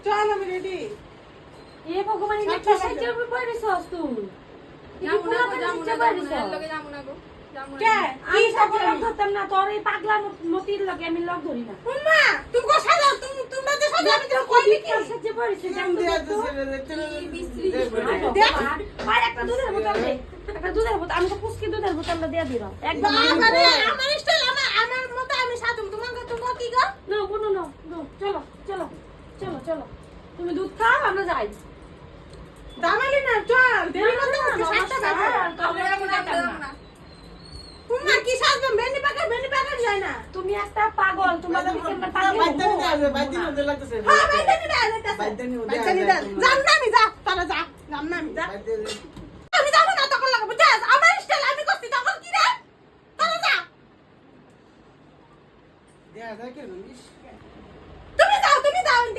চল আমি রেডি। এ ভগবান এটা কি সাইজের উপর পড়েছস তুই? কে কি সাইজের লগ ধরতাম না তোর এই পাগলা মতির লগে আমি লগ ধরি না। উম্মা তুমি কো সাজা তোমরা যে সাজা আমি তো কই কি সাইজে পড়েছে কেমন দিয়া দিছে দেখ ভাই একটা দুধের বোতল দে, একটা দুধের বোতল আমি তো পুষ্কি দুধের বোতলটা দিয়া দিরা একদম। বাবারে আমার স্টাইল আমার মত আমি সাজুম তোমাকে তো কি গো না কোনো না চলো চলো চলো চলো তুমি দুধ খাও আমরা যাই। দামালি না চল দেরি করতে হচ্ছে 7টা বাজে। উম্মা কি সাজবে মেনি পাকা যায় না। তুমি একটা পাগল তোমার আমি কেমন পাগল বাইদানি দেবে বাইদানি ওদের লাগতেছে হ্যাঁ বাইদানি দা যাইতাছে বাইদানি ওদের বাইদানি দা যাম না আমি যা তাহলে যা যাম না আমি যা বাইদানি আমি যাব না তখন লাগবে যা আমার স্টাইল আমি করছি তখন কি রে তাহলে যা দেয়া দেখে